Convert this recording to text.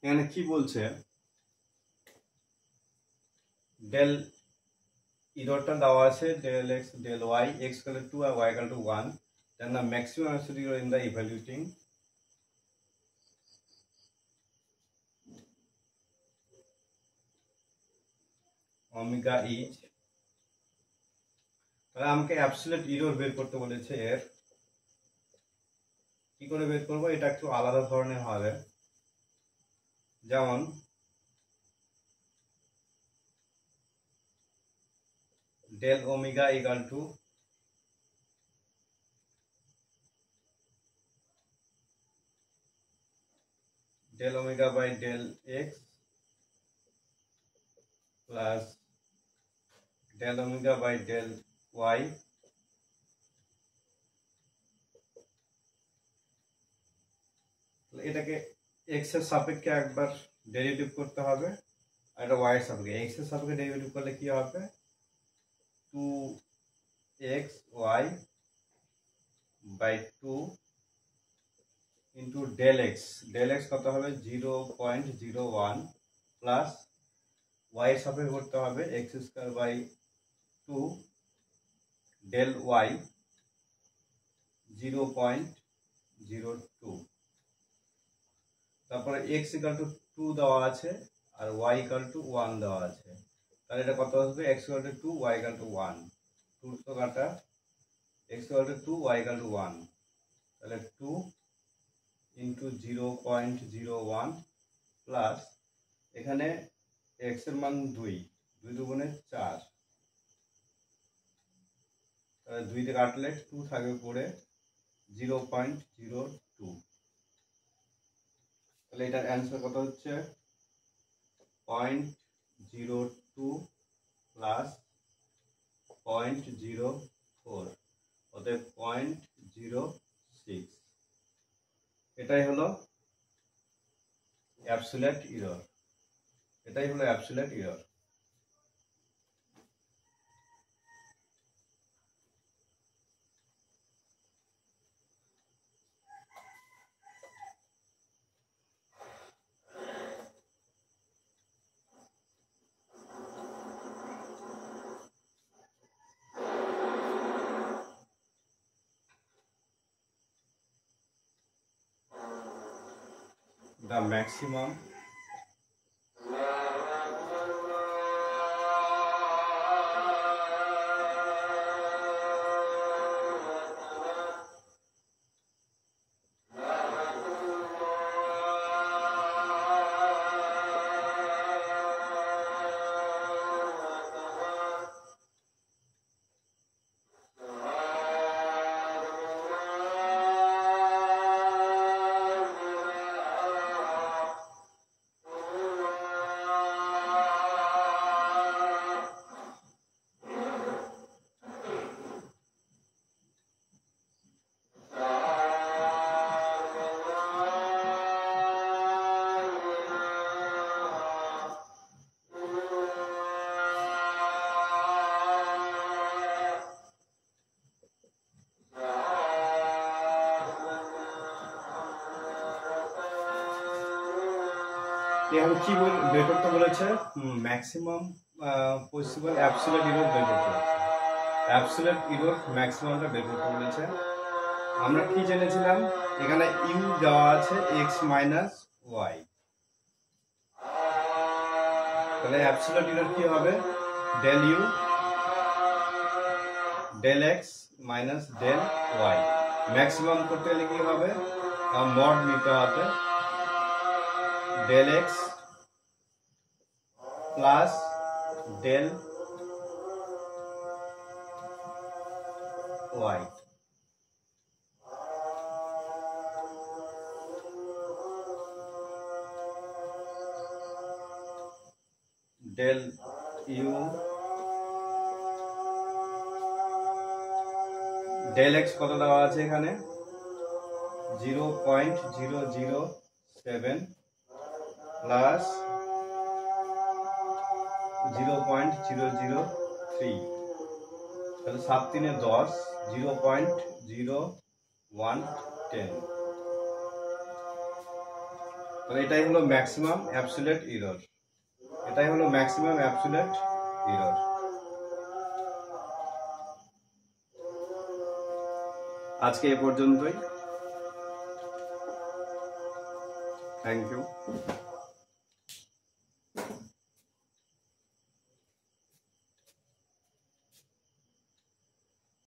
এখানে কি বলছে, ডেল ইরোরটা দেওয়া আছে del X del Y, X equal to 2 আর Y equal to 1, then the maximum absolute error in the evaluating omega is, তাহলে আমাকে অ্যাবসলিউট এরর বের করতে বলেছে। এর কি করে বের করব, এটা একটু আলাদা ধরনের হবে। যেমন del omega equal to del omega by del X plus del omega by del Y, এটাকে এক্স এর সাপেক্ষে একবার ডেরিভেটিভ করতে হবে, আর এটা ওয়াই এর সাপেক্ষে। এক্স এর সাপেক্ষে ডেরিভেটিভ করলে কি হবে, 2xy by 2 into del X, del X কত হবে 0.01 প্লাস ওয়াই এর সাপেক্ষে করতে হবে X square by 2 del Y 0.02, তারপরে x ইকুয়াল টু 2 দেওয়া আছে আর y ইকুয়াল টু 1 দেওয়া আছে, তাহলে এটা কত আসবে x equal to 2 y equal to 1, 2 তো কাটা, x equal to 2 y equal to 1, তাহলে 2 ইনটু 0.01 প্লাস এখানে x এর মান 2, 2 দুগুণে 4, তাহলে 2 তে কাটলে 2 থাকবে পড়ে 0.02, তাহলে এটার অ্যান্সার কত হচ্ছে 0.02 প্লাস 0.04, অতএব 0.06। এটাই হলো অ্যাবসলিউট এরর, এটাই হলো অ্যাবসলিউট এরর। The maximum এখানে কি বের করতে বলেছে, ম্যাক্সিমাম পসিবল অ্যাবসলিউট এরর বের করতে বলেছে। অ্যাবসলিউট এরর ম্যাক্সিমামটা বের করতে বলেছে। আমরা কি জেনেছিলাম, এখানে ইউ দেওয়া আছে এক্স মাইনাস ওয়াই, তাহলে অ্যাবসলিউট এরর কি হবে del U del X minus del Y. Maximum করতে গেলে কি হবে, মড নিতে হবে del X plus del Y, del U del X কত দেওয়া আছে এখানে 0.007 প্লাস 0.003, তাহলে 7 3 10, 0.0110, তাহলে এটাই হলো ম্যাক্সিমাম অ্যাবসলিউট এরর। এটাই হলো ম্যাক্সিমাম অ্যাবসলিউট এরর। আজকে এ পর্যন্তই। Thank you.